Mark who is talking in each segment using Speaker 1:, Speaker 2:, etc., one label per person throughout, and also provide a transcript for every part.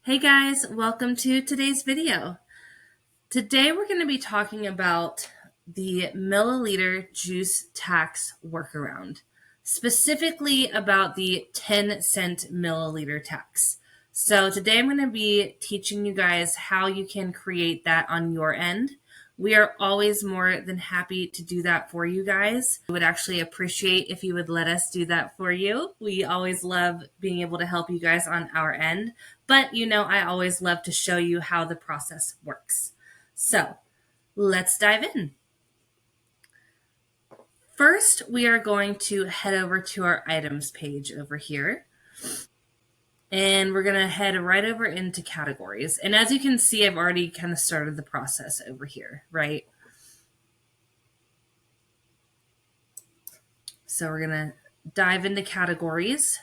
Speaker 1: Hey guys, welcome to today's video. Today we're going to be talking about the milliliter juice tax workaround, specifically about the 10-cent milliliter tax. So today I'm going to be teaching you guys how you can create that on your end. We are always more than happy to do that for you guys. We would actually appreciate if you would let us do that for you. We always love being able to help you guys on our end, but I always love to show you how the process works. So let's dive in. First, we are going to head over to our items page over here. And we're going to head right over into categories. And as you can see, I've already kind of started the process over here, right? So we're going to dive into categories.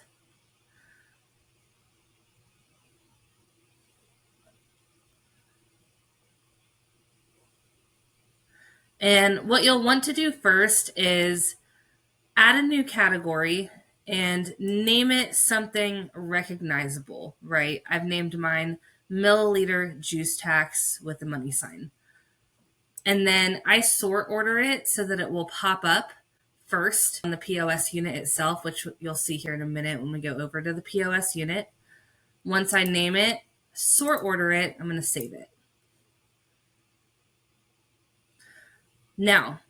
Speaker 1: And what you'll want to do first is add a new category and name it something recognizable, right? I've named mine milliliter juice tax with a money sign. And then I sort order it so that it will pop up first on the POS unit itself, which you'll see here in a minute when we go over to the POS unit. Once I name it, sort order it, I'm going to save it. Now,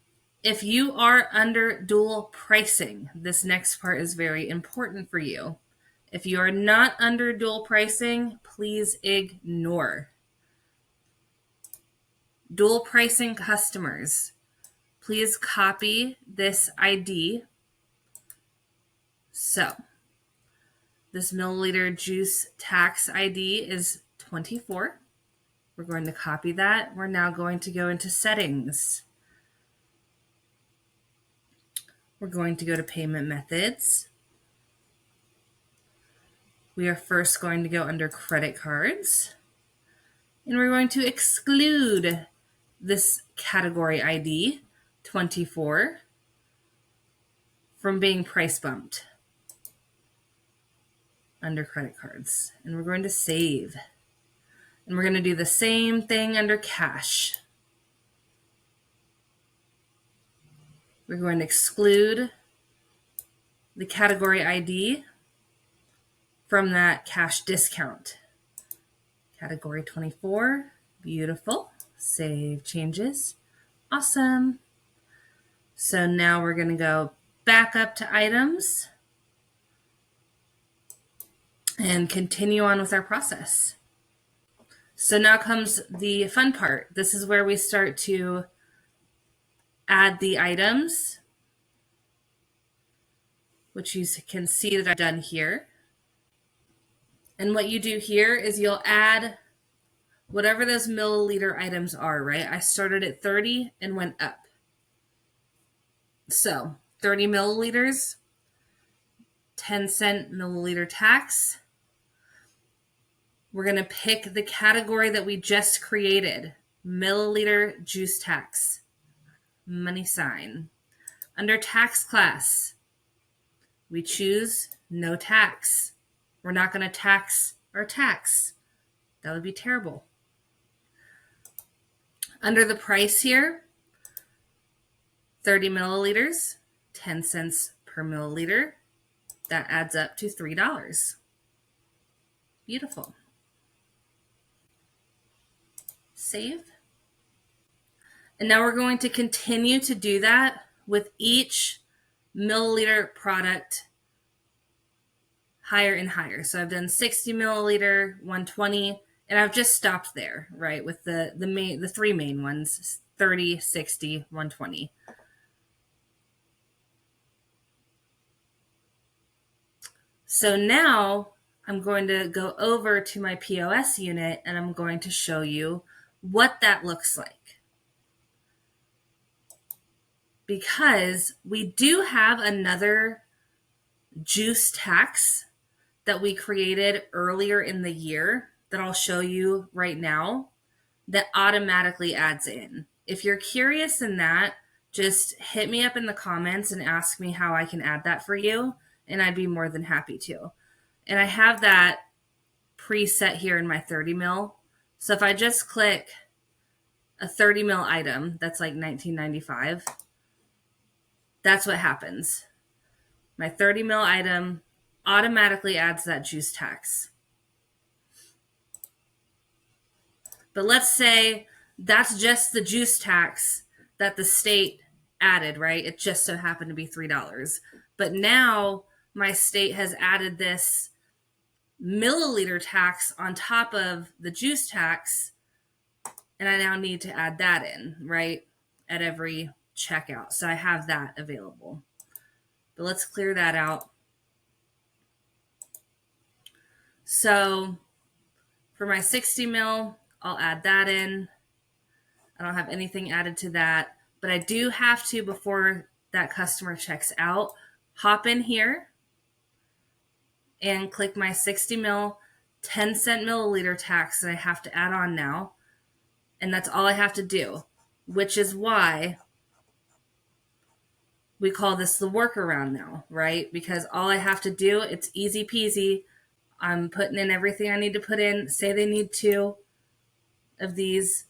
Speaker 1: if you are under dual pricing, this next part is very important for you. If you are not under dual pricing, please ignore. Dual pricing customers, please copy this ID. So, this milliliter juice tax ID is 24. We're going to copy that. We're now going to go into settings. We're going to go to payment methods. We are first going to go under credit cards. And we're going to exclude this category ID, 24, from being price bumped under credit cards. And we're going to save. And we're going to do the same thing under cash. We're going to exclude the category ID from that cash discount. Category 24, beautiful. Save changes. Awesome. So now we're going to go back up to items and continue on with our process. So now comes the fun part. This is where we start to add the items, which you can see that I've done here. And what you do here is you'll add whatever those milliliter items are, right? I started at 30 and went up. So 30 milliliters, 10-cent milliliter tax. We're going to pick the category that we just created, milliliter juice tax, money sign. Under tax class, we choose no tax. We're not going to tax our tax. That would be terrible. Under the price here, 30 milliliters, 10 cents per milliliter. That adds up to $3. Beautiful. Save. And now we're going to continue to do that with each milliliter product higher and higher. So I've done 60 milliliter, 120, and I've just stopped there, right? With the three main ones, 30, 60, 120. So now I'm going to go over to my POS unit and I'm going to show you what that looks like. Because we do have another juice tax that we created earlier in the year that I'll show you right now that automatically adds in. If you're curious in that, just hit me up in the comments and ask me how I can add that for you, and I'd be more than happy to. And I have that preset here in my 30 mil. So if I just click a 30 mil item, that's like $19.95. That's what happens. My 30 mil item automatically adds that juice tax. But let's say that's just the juice tax that the state added, right? It just so happened to be $3. But now my state has added this milliliter tax on top of the juice tax, and I now need to add that in, right, at every checkout. So I have that available. But let's clear that out. So for my 60 mil, I'll add that in. I don't have anything added to that, but I do have to, before that customer checks out, hop in here and click my 60 mil 10-cent milliliter tax that I have to add on now. And that's all I have to do, which is why we call this the workaround now, right? Because all I have to do, it's easy peasy. I'm putting in everything I need to put in. Say they need 2 of these.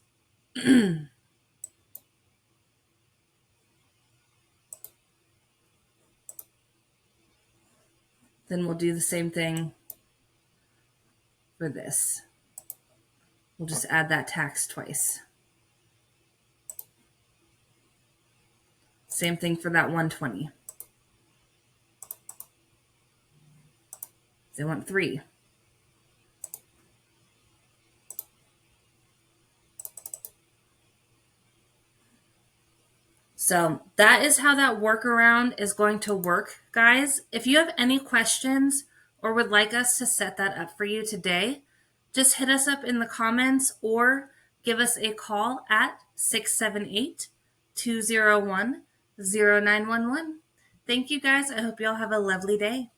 Speaker 1: Then we'll do the same thing for this. We'll just add that tax twice. Same thing for that 120. They want 3. So that is how that workaround is going to work, guys. If you have any questions or would like us to set that up for you today, just hit us up in the comments or give us a call at 678-201-0911. Thank you, guys. I hope you all have a lovely day.